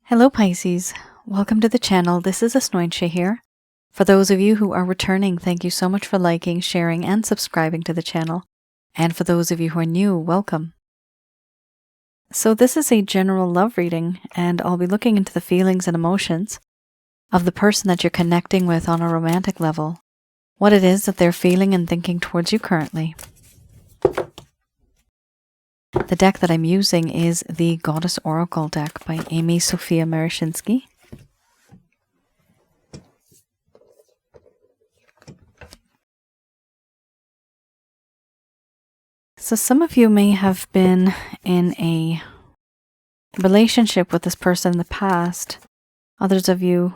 Hello Pisces, welcome to the channel. This is Asnointia here. For those of you who are returning, thank you so much for liking, sharing, and subscribing to the channel. And for those of you who are new, welcome. So this is a general love reading, and I'll be looking into the feelings and emotions of the person that you're connecting with on a romantic level, what it is that they're feeling and thinking towards you currently. The deck that I'm using is the Goddess Oracle deck by Amy Sophia Marashinsky. So some of you may have been in a relationship with this person in the past. Others of you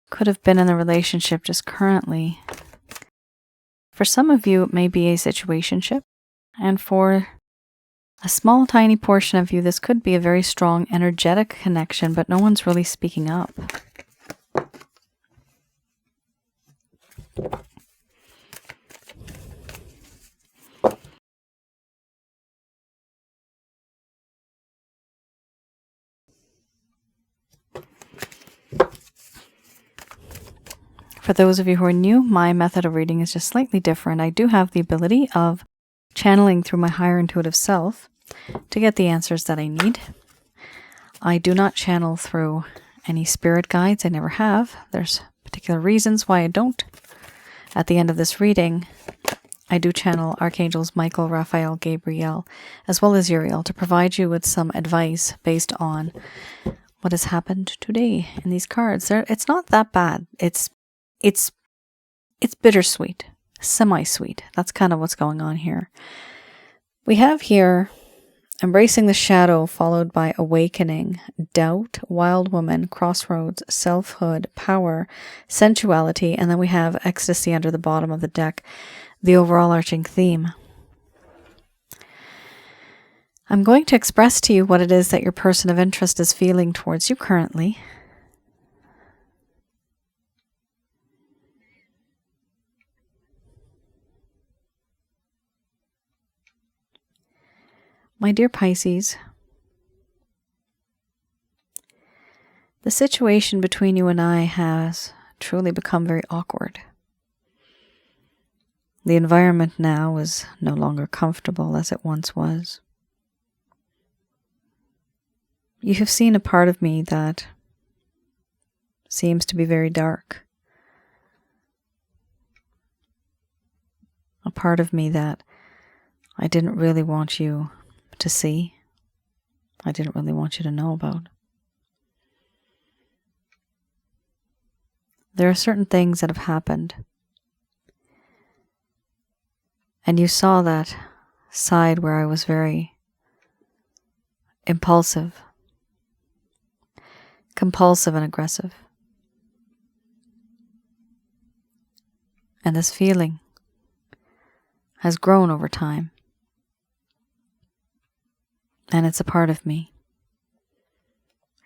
could have been in a relationship just currently. For some of you, it may be a situationship. And for a small, tiny portion of you, this could be a very strong, energetic connection, but no one's really speaking up. For those of you who are new, my method of reading is just slightly different. I do have the ability of channeling through my higher intuitive self to get the answers that I need. I do not channel through any spirit guides. I never have. There's particular reasons why I don't. At the end of this reading, I do channel Archangels Michael, Raphael, Gabriel, as well as Uriel to provide you with some advice based on what has happened today in these cards. It's not that bad. It's bittersweet, semi-sweet. That's kind of what's going on here. We have here embracing the shadow, followed by awakening, doubt, wild woman, crossroads, selfhood, power, sensuality, and then we have ecstasy under the bottom of the deck, the overall arching theme. I'm going to express to you what it is that your person of interest is feeling towards you currently. My dear Pisces, the situation between you and I has truly become very awkward. The environment now is no longer comfortable as it once was. You have seen a part of me that seems to be very dark. A part of me that I didn't really want you to see. I didn't really want you to know about. There are certain things that have happened, and you saw that side where I was very impulsive, compulsive, and aggressive. And this feeling has grown over time. And it's a part of me.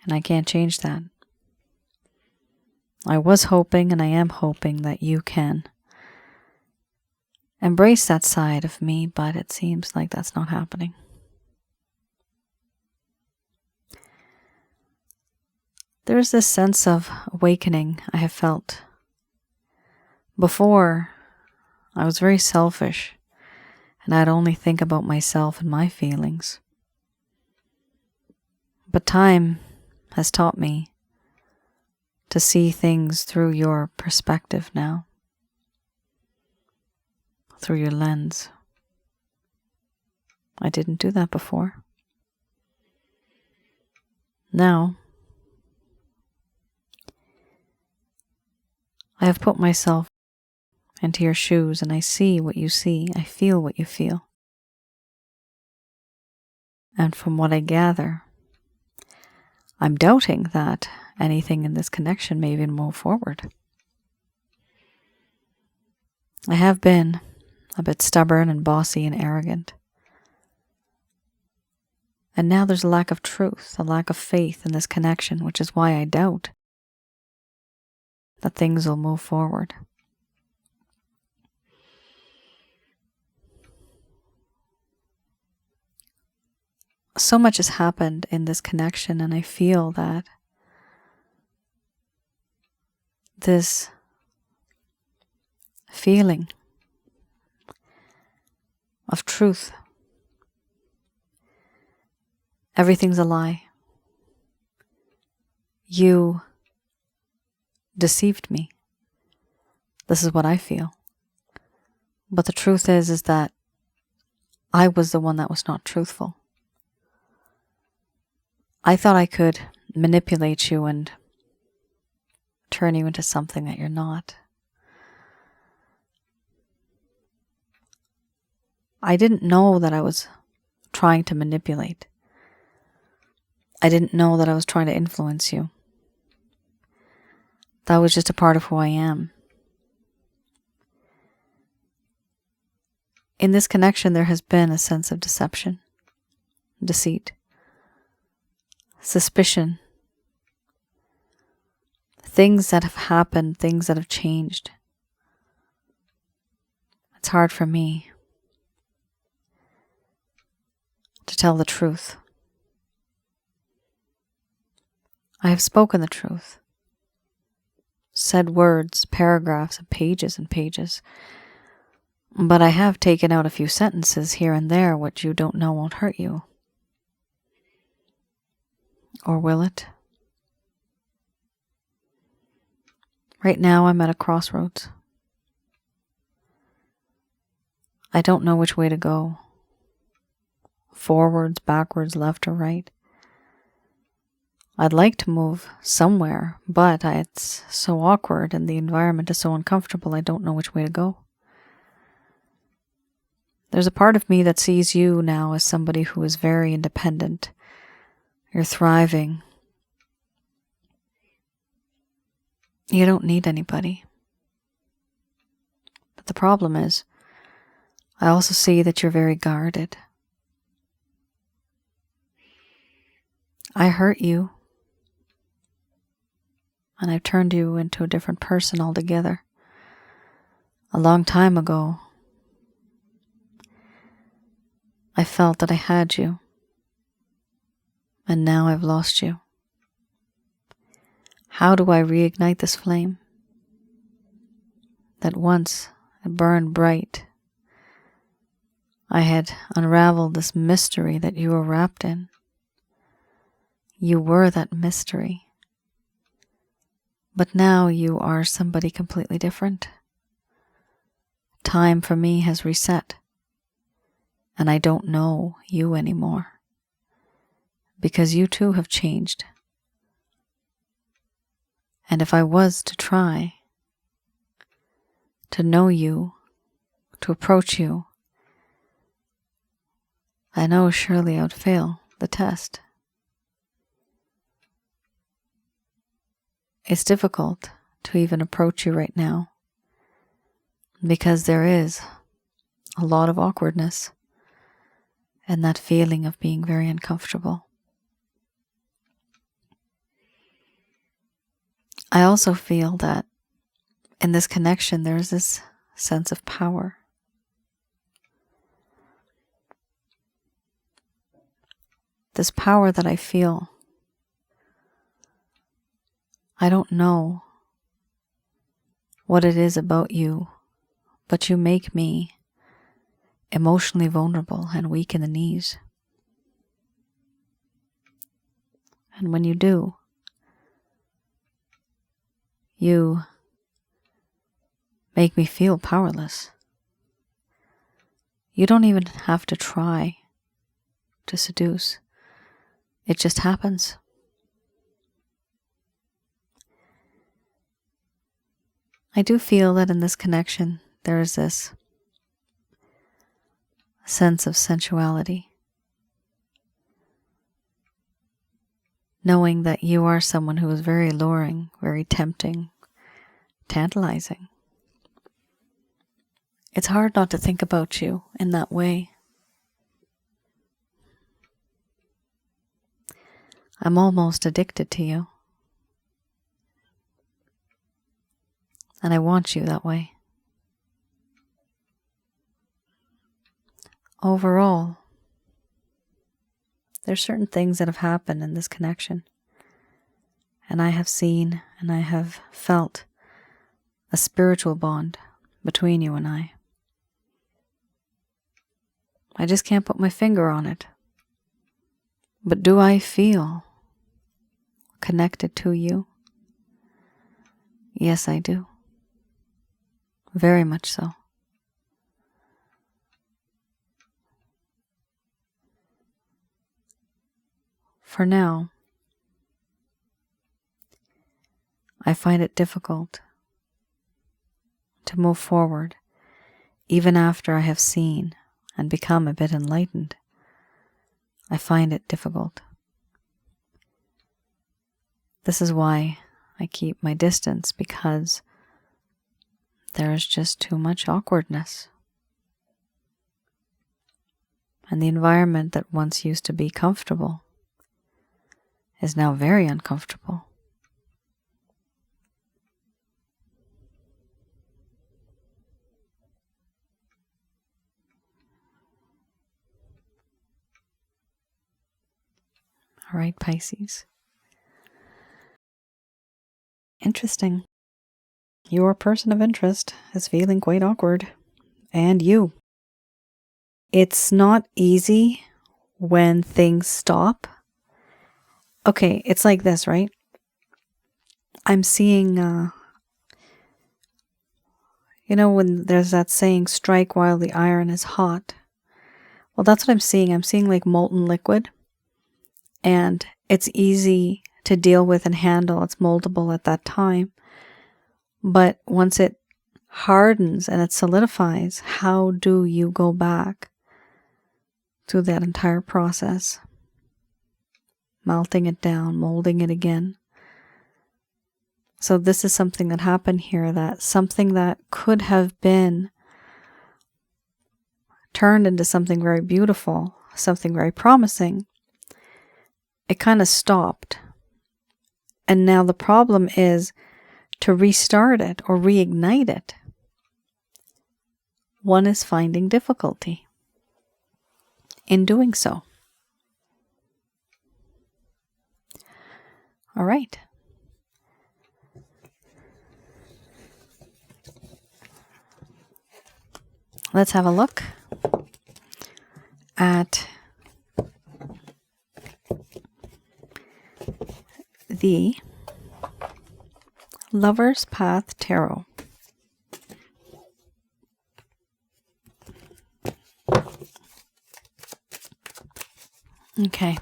And I can't change that. I was hoping, and I am hoping, that you can embrace that side of me, but it seems like that's not happening. There's this sense of awakening I have felt. Before, I was very selfish, and I'd only think about myself and my feelings. But time has taught me to see things through your perspective now, through your lens. I didn't do that before. Now, I have put myself into your shoes, and I see what you see. I feel what you feel. And from what I gather, I'm doubting that anything in this connection may even move forward. I have been a bit stubborn and bossy and arrogant. And now there's a lack of truth, a lack of faith in this connection, which is why I doubt that things will move forward. so much has happened in this connection, and I feel that this feeling of truth, everything's a lie. You deceived me. This is what I feel. But the truth is that I was the one that was not truthful. I thought I could manipulate you and turn you into something that you're not. I didn't know that I was trying to manipulate. I didn't know that I was trying to influence you. That was just a part of who I am. In this connection, there has been a sense of deception, deceit, suspicion, things that have happened, things that have changed. It's hard for me to tell the truth. I have spoken the truth, said words, paragraphs, and pages, but I have taken out a few sentences here and there which you don't know won't hurt you. Or will it? Right now I'm at a crossroads. I don't know which way to go. Forwards, backwards, left or right. I'd like to move somewhere, but it's so awkward and the environment is so uncomfortable, I don't know which way to go. There's a part of me that sees you now as somebody who is very independent. You're thriving. You don't need anybody. But the problem is, I also see that you're very guarded. I hurt you, and I've turned you into a different person altogether. A long time ago, I felt that I had you, and now I've lost you. How do I reignite this flame that once had burned bright? I had unraveled this mystery that you were wrapped in. You were that mystery. But now you are somebody completely different. Time for me has reset, and I don't know you anymore, because you too have changed. And if I was to try to know you, to approach you, I know surely I would fail the test. It's difficult to even approach you right now because there is a lot of awkwardness and that feeling of being very uncomfortable. I also feel that in this connection there's this sense of power. This power that I feel. I don't know what it is about you, but you make me emotionally vulnerable and weak in the knees. And when you do, you make me feel powerless. You don't even have to try to seduce. It just happens. I do feel that in this connection there is this sense of sensuality. Knowing that you are someone who is very alluring, very tempting, tantalizing. It's hard not to think about you in that way. I'm almost addicted to you. And I want you that way. Overall, There's certain things that have happened in this connection. And I have seen and I have felt a spiritual bond between you and I. I just can't put my finger on it. But do I feel connected to you? Yes, I do. Very much so. For now, I find it difficult to move forward even after I have seen and become a bit enlightened. I find it difficult. This is why I keep my distance, because there is just too much awkwardness. And the environment that once used to be comfortable is now very uncomfortable. All right, Pisces. Interesting. Your person of interest is feeling quite awkward. And you. It's not easy when things stop. Okay, it's like this, right? I'm seeing, when there's that saying, strike while the iron is hot. Well, that's what I'm seeing. I'm seeing like molten liquid. And it's easy to deal with and handle. It's moldable at that time. But once it hardens and it solidifies, how do you go back through that entire process? Melting it down, molding it again. So this is something that happened here, that something that could have been turned into something very beautiful, something very promising, it kind of stopped. And now the problem is to restart it or reignite it. One is finding difficulty in doing so. All right. Let's have a look at the Lover's Path Tarot. Okay.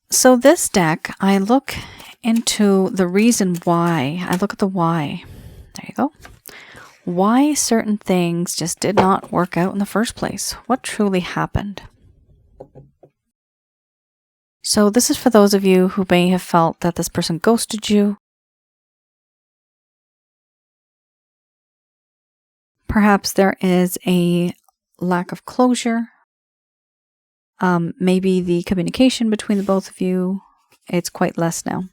So this deck, I look into the reason why. I look at the why. There you go. Why certain things just did not work out in the first place. What truly happened? So this is for those of you who may have felt that this person ghosted you. Perhaps there is a lack of closure. Maybe the communication between the both of you, it's quite less now.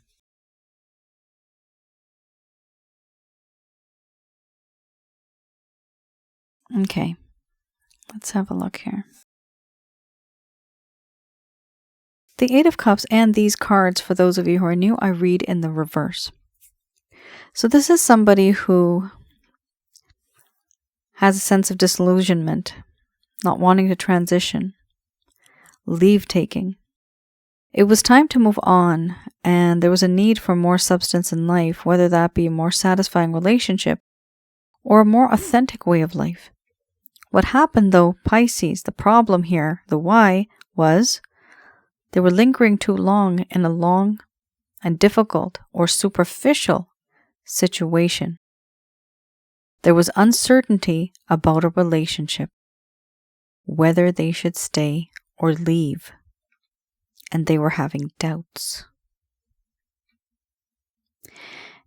Okay, let's have a look here. The Eight of Cups and these cards, for those of you who are new, I read in the reverse. So this is somebody who has a sense of disillusionment, not wanting to transition, leave-taking. It was time to move on, and there was a need for more substance in life, whether that be a more satisfying relationship or a more authentic way of life. What happened though, Pisces, the problem here, the why, was they were lingering too long in a long and difficult or superficial situation. There was uncertainty about a relationship, whether they should stay or leave, and they were having doubts.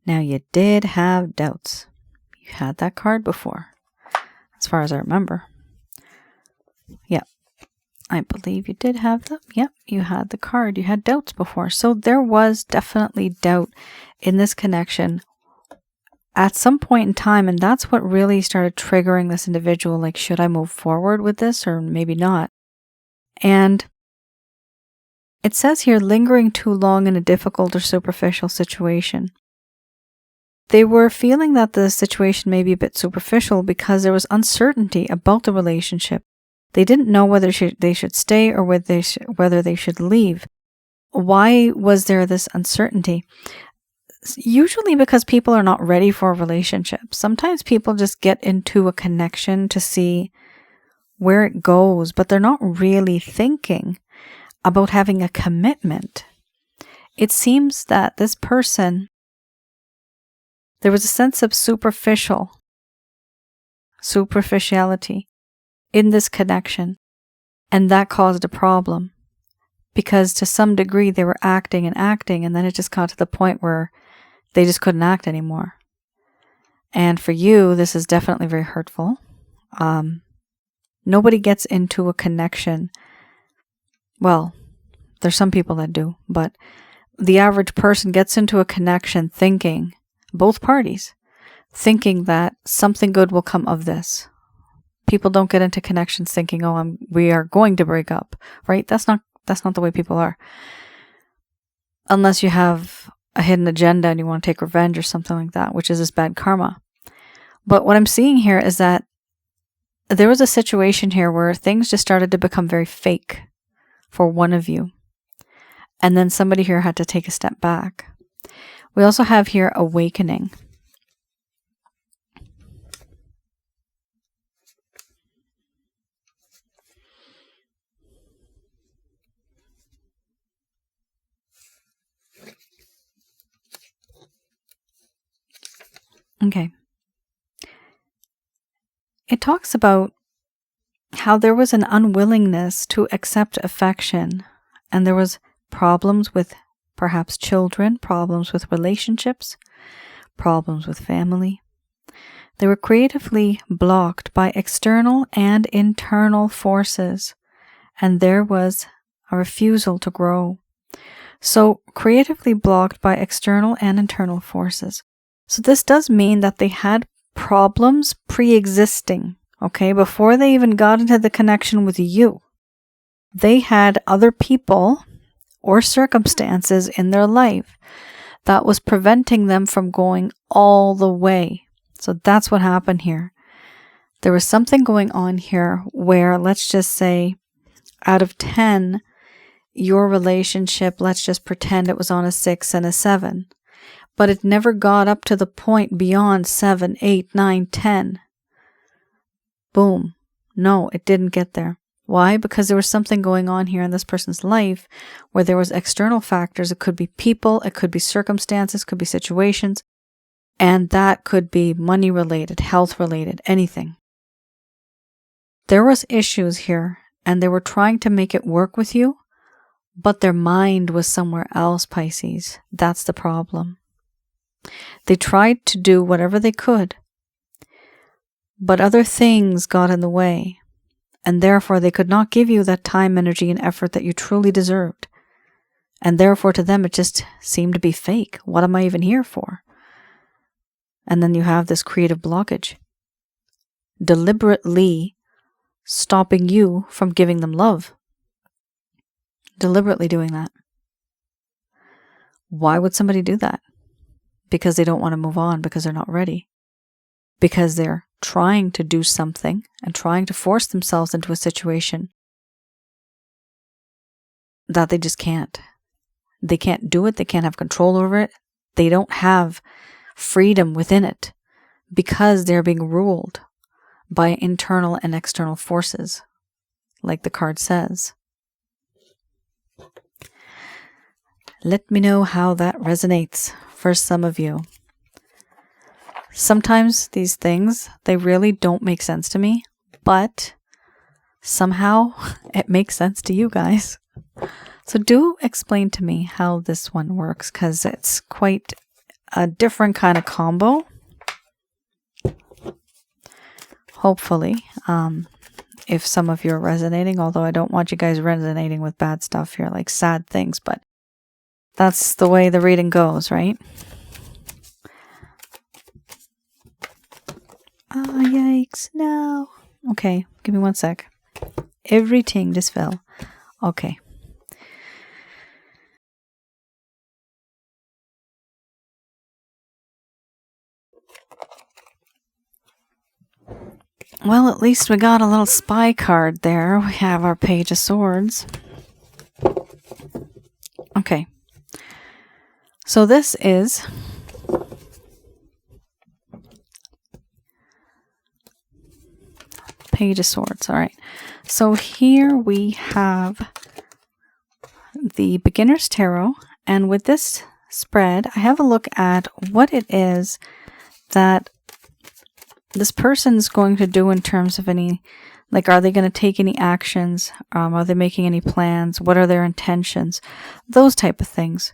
Now you did have doubts. You had that card before, as far as I remember. Yeah, I believe you did have them. Yep, you had the card. You had doubts before. So there was definitely doubt in this connection at some point in time, and that's what really started triggering this individual, like, should I move forward with this or maybe not? And it says here, lingering too long in a difficult or superficial situation. They were feeling that the situation may be a bit superficial because there was uncertainty about the relationship. They didn't know whether they should stay or whether they should leave. Why was there this uncertainty? Usually because people are not ready for a relationship. Sometimes people just get into a connection to see where it goes, but they're not really thinking about having a commitment. It seems that this person, there was a sense of superficiality in this connection, and that caused a problem because to some degree they were acting, and then it just got to the point where they just couldn't act anymore. And for you, this is definitely very hurtful. Nobody gets into a connection. Well, there's some people that do, but the average person gets into a connection thinking, both parties, thinking that something good will come of this. People don't get into connections thinking, oh, we are going to break up, right? That's not the way people are. Unless you have a hidden agenda and you want to take revenge or something like that, which is this bad karma. But what I'm seeing here is that there was a situation here where things just started to become very fake for one of you. And then somebody here had to take a step back. We also have here awakening. Okay. It talks about how there was an unwillingness to accept affection, and there was problems with perhaps children, problems with relationships, problems with family. They were creatively blocked by external and internal forces, and there was a refusal to grow. So, creatively blocked by external and internal forces. So this does mean that they had problems pre-existing, okay, before they even got into the connection with you. They had other people or circumstances in their life that was preventing them from going all the way. So that's what happened here. There was something going on here where, let's just say, out of 10, your relationship, let's just pretend it was on a 6 and a 7. But it never got up to the point beyond 7, 8, 9, 10. Boom. No, it didn't get there. Why? Because there was something going on here in this person's life where there was external factors. It could be people, it could be circumstances, could be situations, and that could be money related, health related, anything. There was issues here, and they were trying to make it work with you, but their mind was somewhere else, Pisces. That's the problem. They tried to do whatever they could, but other things got in the way, and therefore they could not give you that time, energy, and effort that you truly deserved. And therefore to them it just seemed to be fake. What am I even here for? And then you have this creative blockage, deliberately stopping you from giving them love. Deliberately doing that. Why would somebody do that? Because they don't want to move on, because they're not ready. Because they're trying to do something and trying to force themselves into a situation that they just can't. They can't do it. They can't have control over it. They don't have freedom within it because they're being ruled by internal and external forces, like the card says. Let me know how that resonates for some of you. Sometimes these things, they really don't make sense to me, but somehow it makes sense to you guys. So do explain to me how this one works, because it's quite a different kind of combo. Hopefully, if some of you are resonating, although I don't want you guys resonating with bad stuff here, like sad things, but that's the way the reading goes, right? weeks now. Okay, give me 1 sec. Everything just fell. Okay. Well, at least we got a little spy card there. We have our Page of Swords. Okay. So this is Page of Swords. All right. So here we have the Beginner's Tarot. And with this spread, I have a look at what it is that this person's going to do in terms of any, like, are they going to take any actions? Are they making any plans? What are their intentions? Those type of things.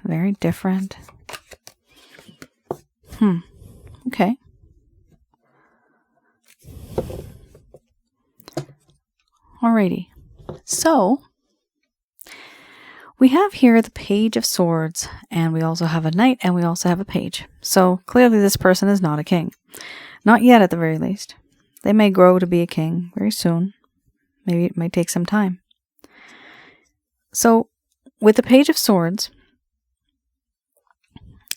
Very different. Okay. Alrighty. So, we have here the Page of Swords, and we also have a Knight, and we also have a Page. So, clearly this person is not a king. Not yet, at the very least. They may grow to be a king very soon. Maybe it might take some time. So, with the Page of Swords,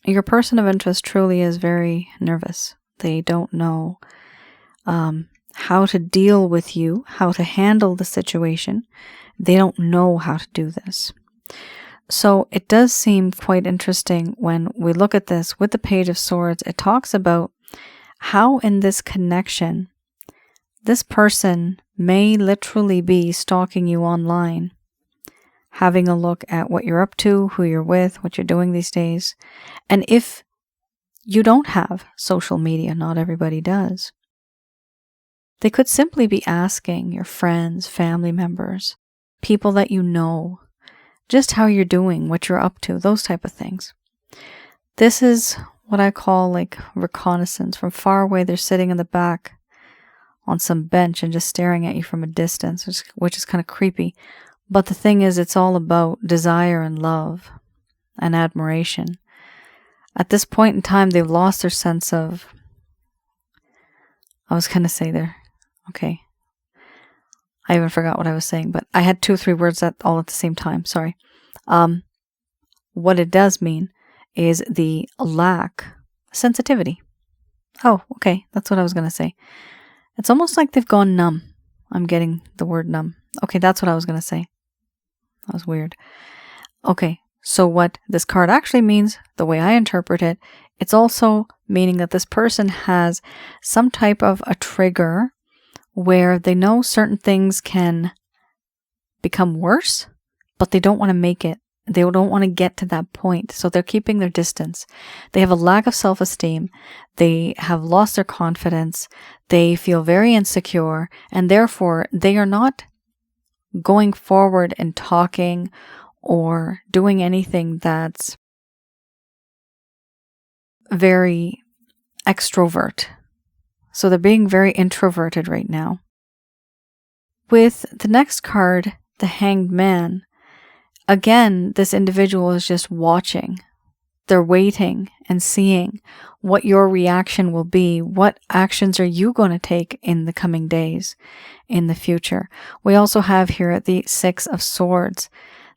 your person of interest truly is very nervous. They don't know how to deal with you, how to handle the situation. They don't know how to do this. So it does seem quite interesting when we look at this with the Page of Swords. It talks about how in this connection, this person may literally be stalking you online, having a look at what you're up to, who you're with, what you're doing these days. And if you don't have social media, not everybody does, they could simply be asking your friends, family members, people that you know, just how you're doing, what you're up to, those type of things. This is what I call like reconnaissance. From far away, they're sitting in the back on some bench and just staring at you from a distance, which is kind of creepy. But the thing is, it's all about desire and love and admiration. At this point in time, they've lost their sense of, I was going to say there, okay. I even forgot what I was saying, but I had 2 or 3 words all at the same time. Sorry. What it does mean is the lack of sensitivity. Oh, okay. That's what I was going to say. It's almost like they've gone numb. I'm getting the word numb. Okay, that's what I was going to say. That was weird. Okay, so what this card actually means, the way I interpret it, it's also meaning that this person has some type of a trigger where they know certain things can become worse, but they don't want to make it. They don't want to get to that point. So they're keeping their distance. They have a lack of self-esteem. They have lost their confidence. They feel very insecure. And therefore, they are not going forward and talking or doing anything that's very extrovert. So they're being very introverted right now. With the next card, the Hanged Man, again, this individual is just watching. They're waiting and seeing what your reaction will be. What actions are you going to take in the coming days, in the future? We also have here the Six of Swords.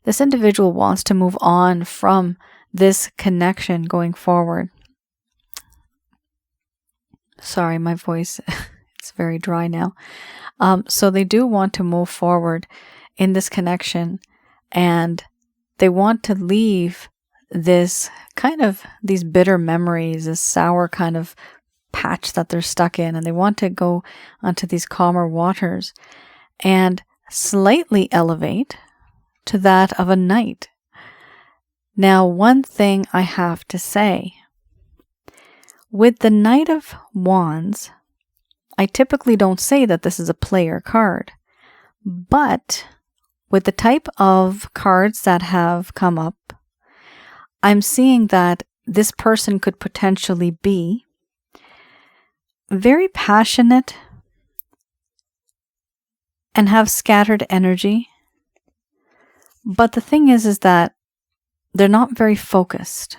This individual wants to move on from this connection going forward. Sorry, my voice, it's very dry now. So they do want to move forward in this connection, and they want to leave this kind of, these bitter memories, this sour kind of patch that they're stuck in, and they want to go onto these calmer waters and slightly elevate to that of a knight. Now, one thing I have to say, with the Knight of Wands, I typically don't say that this is a player card, but with the type of cards that have come up, I'm seeing that this person could potentially be very passionate and have scattered energy. But the thing is that they're not very focused.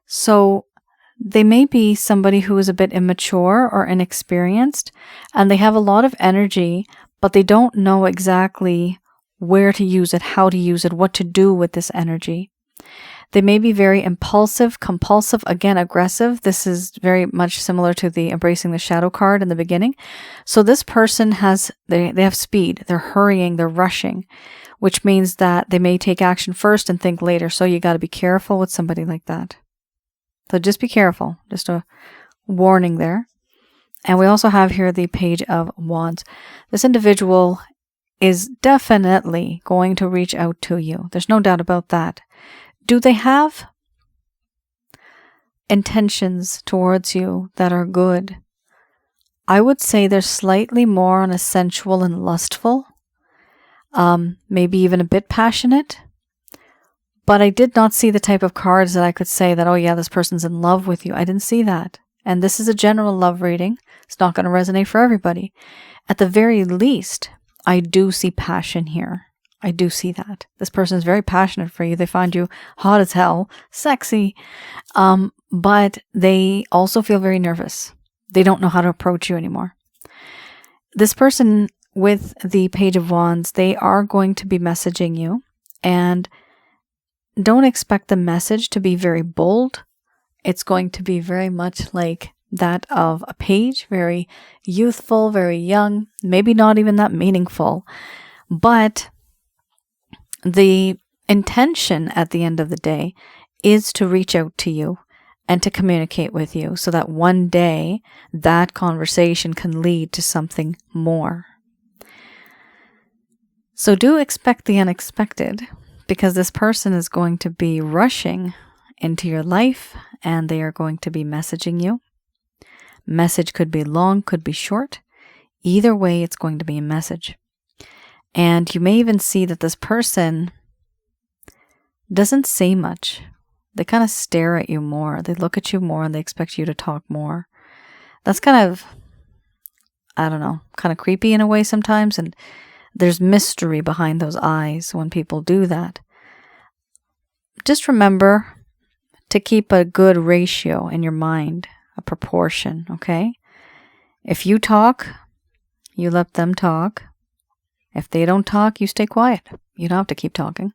So they may be somebody who is a bit immature or inexperienced, and they have a lot of energy, but they don't know exactly where to use it, how to use it, what to do with this energy. They may be very impulsive, compulsive, again, aggressive. This is very much similar to the embracing the shadow card in the beginning. So this person they have speed, they're hurrying, they're rushing, which means that they may take action first and think later. So you got to be careful with somebody like that. So just be careful, just a warning there. And we also have here the Page of Wands. This individual is definitely going to reach out to you. There's no doubt about that. Do they have intentions towards you that are good? I would say they're slightly more on a sensual and lustful, maybe even a bit passionate. But I did not see the type of cards that I could say that, oh yeah, this person's in love with you. I didn't see that. And this is a general love reading. It's not going to resonate for everybody. At the very least, I do see passion here. I do see that. This person is very passionate for you. They find you hot as hell, sexy, but they also feel very nervous. They don't know how to approach you anymore. This person with the Page of Wands, they are going to be messaging you, and don't expect the message to be very bold. It's going to be very much like that of a page, very youthful, very young, maybe not even that meaningful, but the intention at the end of the day is to reach out to you and to communicate with you so that one day that conversation can lead to something more. So do expect the unexpected, because this person is going to be rushing into your life and they are going to be messaging you. Message could be long, could be short. Either way, it's going to be a message. And you may even see that this person doesn't say much. They kind of stare at you more. They look at you more and they expect you to talk more. That's kind of, I don't know, kind of creepy in a way sometimes. And there's mystery behind those eyes when people do that. Just remember to keep a good ratio in your mind, a proportion, okay? If you talk, you let them talk. If they don't talk, you stay quiet. You don't have to keep talking.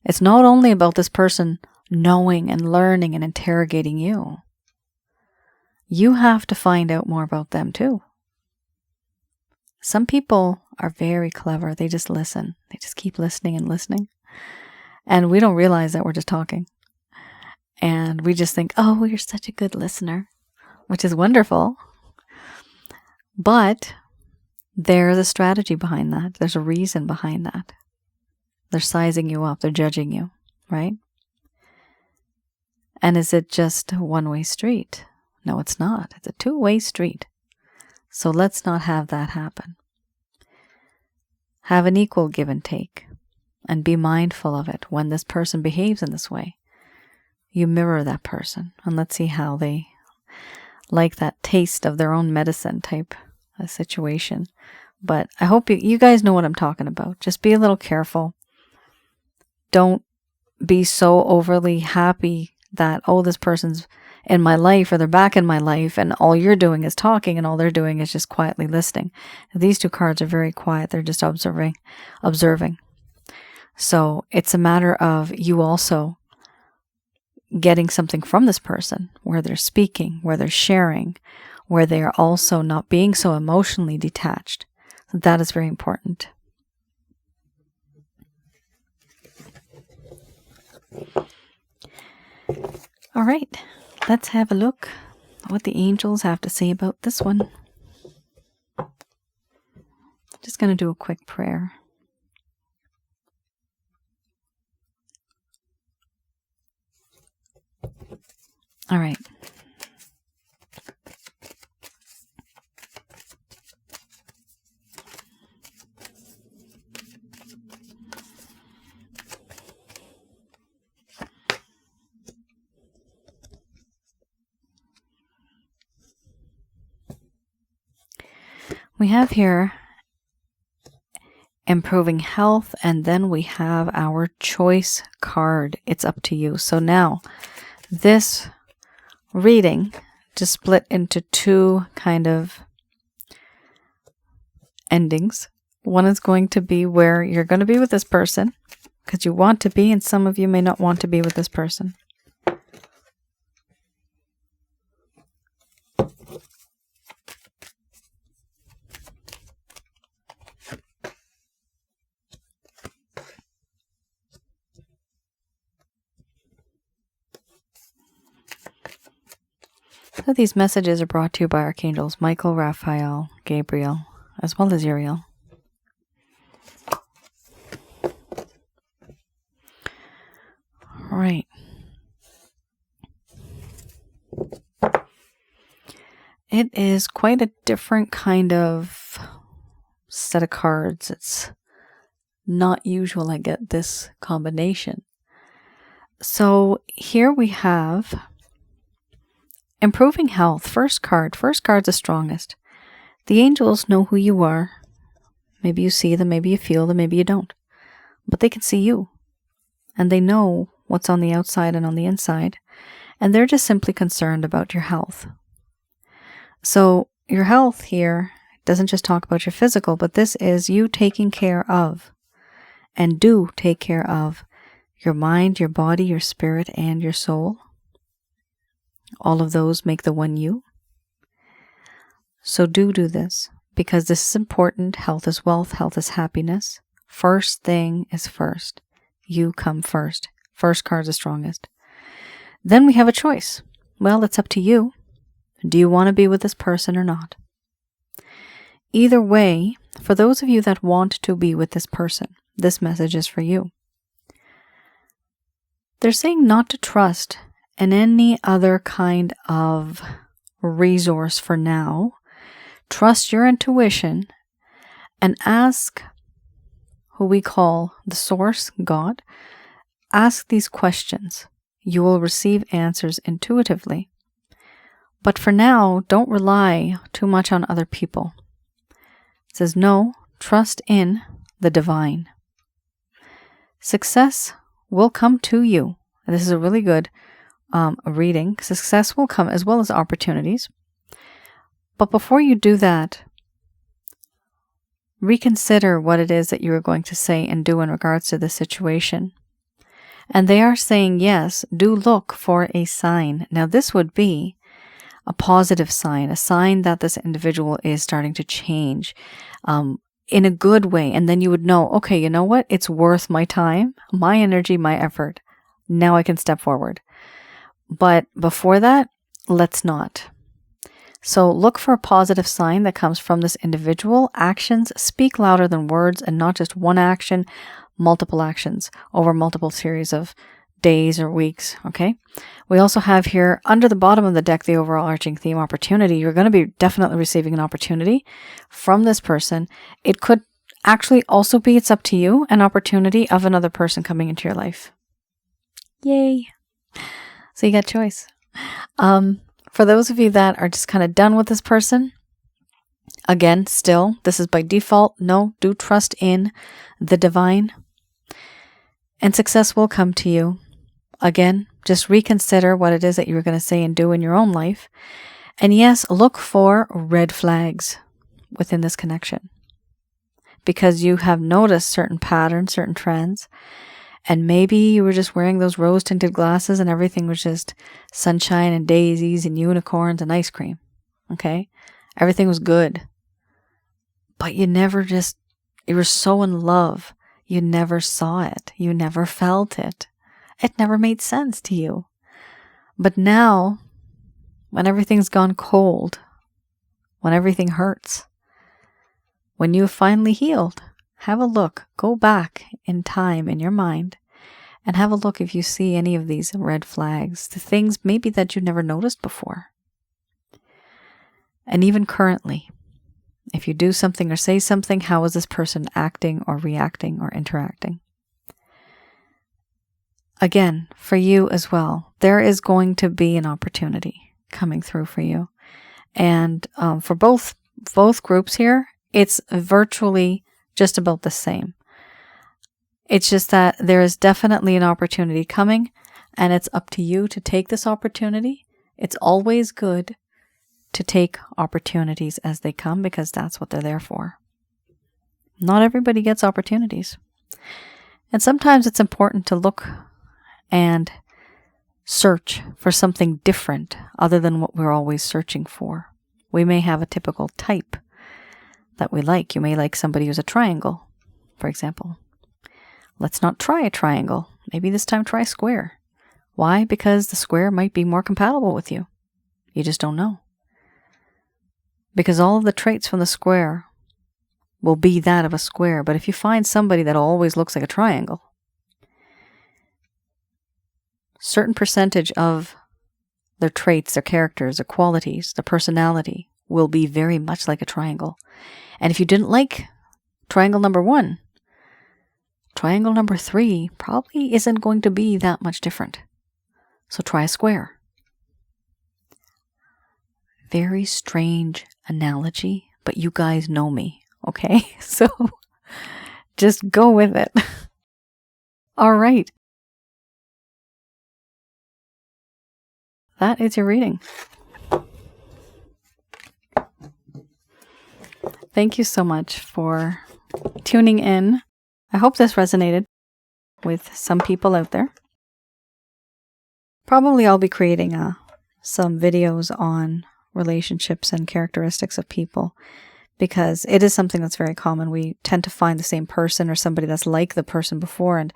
It's not only about this person knowing and learning and interrogating you. You have to find out more about them too. Some people are very clever. They just listen. They just keep listening and listening. And we don't realize that we're just talking. And we just think, oh, you're such a good listener, which is wonderful. But there's a strategy behind that. There's a reason behind that. They're sizing you up. They're judging you, right? And is it just a one-way street? No, it's not. It's a two-way street. So let's not have that happen. Have an equal give and take. And be mindful of it when this person behaves in this way. You mirror that person. And let's see how they like that taste of their own medicine type of situation. But I hope you guys know what I'm talking about. Just be a little careful. Don't be so overly happy that, oh, this person's in my life or they're back in my life and all you're doing is talking and all they're doing is just quietly listening. These two cards are very quiet. They're just observing. So it's a matter of you also getting something from this person where they're speaking, where they're sharing, where they are also not being so emotionally detached. So that is very important. All right, let's have a look at what the angels have to say about this one. Just going to do a quick prayer. All right. We have here improving health, and then we have our choice card. It's up to you. So now this reading to split into two kind of endings. One is going to be where you're going to be with this person because you want to be, and some of you may not want to be with this person. So these messages are brought to you by Archangels Michael, Raphael, Gabriel, as well as Uriel. All right. It is quite a different kind of set of cards. It's not usual I get this combination. So here we have improving health. First card's the strongest. The angels know who you are. Maybe you see them, maybe you feel them, maybe you don't. But they can see you. And they know what's on the outside and on the inside. And they're just simply concerned about your health. So your health here doesn't just talk about your physical, but this is you taking care of, and do take care of, your mind, your body, your spirit, and your soul. All of those make the one you. So do this, because this is important. Health is wealth. Health is happiness. First thing is first. You come first. First card's the strongest. Then we have a choice. Well, it's up to you. Do you want to be with this person or not? Either way, for those of you that want to be with this person, this message is for you. They're saying not to trust in any other kind of resource for now. Trust your intuition and ask who we call the source, God. Ask these questions. You will receive answers intuitively. But for now, don't rely too much on other people. It says no, trust in the divine. Success will come to you. This is a really good reading. Success will come as well as opportunities. But before you do that, reconsider what it is that you are going to say and do in regards to the situation. And they are saying, yes, do look for a sign. Now, this would be a positive sign, a sign that this individual is starting to change in a good way. And then you would know, okay, you know what? It's worth my time, my energy, my effort. Now I can step forward. But before that, let's not. So look for a positive sign that comes from this individual. Actions speak louder than words, and not just one action, multiple actions over multiple series of days or weeks, okay? We also have here, under the bottom of the deck, the overall arching theme, opportunity. You're going to be definitely receiving an opportunity from this person. It could actually also be, it's up to you, an opportunity of another person coming into your life. Yay! So you got choice. For those of you that are just kind of done with this person, again, still, this is by default. No, do trust in the divine. And success will come to you. Again, just reconsider what it is that you were going to say and do in your own life. And yes, look for red flags within this connection. Because you have noticed certain patterns, certain trends. And maybe you were just wearing those rose-tinted glasses and everything was just sunshine and daisies and unicorns and ice cream. Okay? Everything was good. But you were so in love. You never saw it. You never felt it. It never made sense to you. But now, when everything's gone cold, when everything hurts, when you've finally healed, have a look. Go back in time in your mind and have a look if you see any of these red flags, the things maybe that you never noticed before. And even currently, if you do something or say something, how is this person acting or reacting or interacting? Again, for you as well, there is going to be an opportunity coming through for you. And for both groups here, it's virtually just about the same. It's just that there is definitely an opportunity coming, and it's up to you to take this opportunity It's always good to take opportunities as they come because that's what they're there for. Not everybody gets opportunities. And sometimes it's important to look and search for something different other than what we're always searching for. We may have a typical type that we like. You may like somebody who's a triangle, for example. Let's not try a triangle. Maybe this time try a square. Why? Because the square might be more compatible with you. You just don't know. Because all of the traits from the square will be that of a square. But if you find somebody that always looks like a triangle, certain percentage of their traits, their characters, their qualities, their personality will be very much like a triangle. And if you didn't like triangle number 1, triangle number 3 probably isn't going to be that much different. So try a square. Very strange analogy, but you guys know me, okay? So just go with it. All right. That is your reading. Thank you so much for tuning in. I hope this resonated with some people out there. Probably I'll be creating some videos on relationships and characteristics of people because it is something that's very common. We tend to find the same person or somebody that's like the person before, and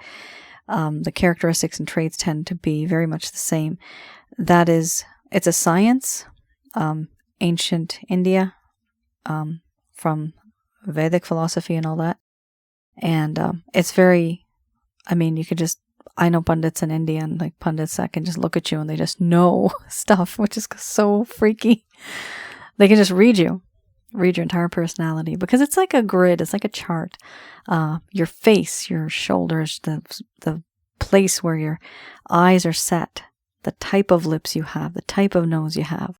the characteristics and traits tend to be very much the same. It's a science, ancient India, from Vedic philosophy and all that. And it's very, you could just, I know pundits in India and like pundits that can just look at you and they just know stuff, which is so freaky. They can just read your entire personality because it's like a grid, it's like a chart. Your face, your shoulders, the place where your eyes are set, the type of lips you have, the type of nose you have,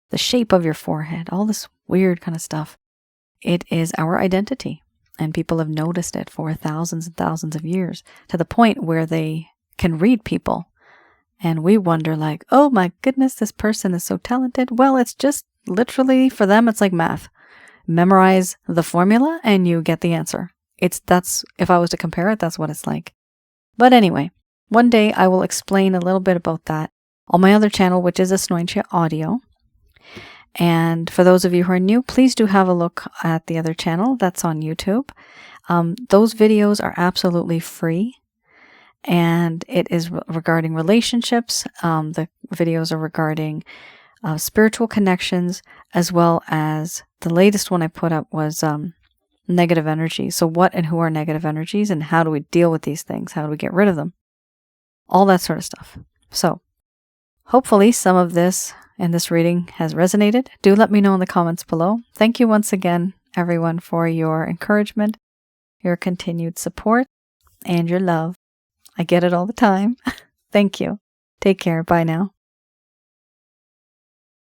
the shape of your forehead, all this weird kind of stuff. It is our identity. And people have noticed it for thousands and thousands of years to the point where they can read people. And we wonder like, oh my goodness, this person is so talented. Well, it's just literally for them, it's like math. Memorize the formula and you get the answer. That's if I was to compare it, that's what it's like. But anyway, one day I will explain a little bit about that on my other channel, which is Asnointia Audio. And for those of you who are new, please do have a look at the other channel that's on YouTube. Those videos are absolutely free, and it is regarding relationships. The videos are regarding spiritual connections, as well as the latest one I put up was negative energy. So what and who are negative energies, and how do we deal with these things? How do we get rid of them? All that sort of stuff. So hopefully some of this and this reading has resonated. Do let me know in the comments below. Thank you once again, everyone, for your encouragement, your continued support, and your love. I get it all the time. Thank you. Take care. Bye now.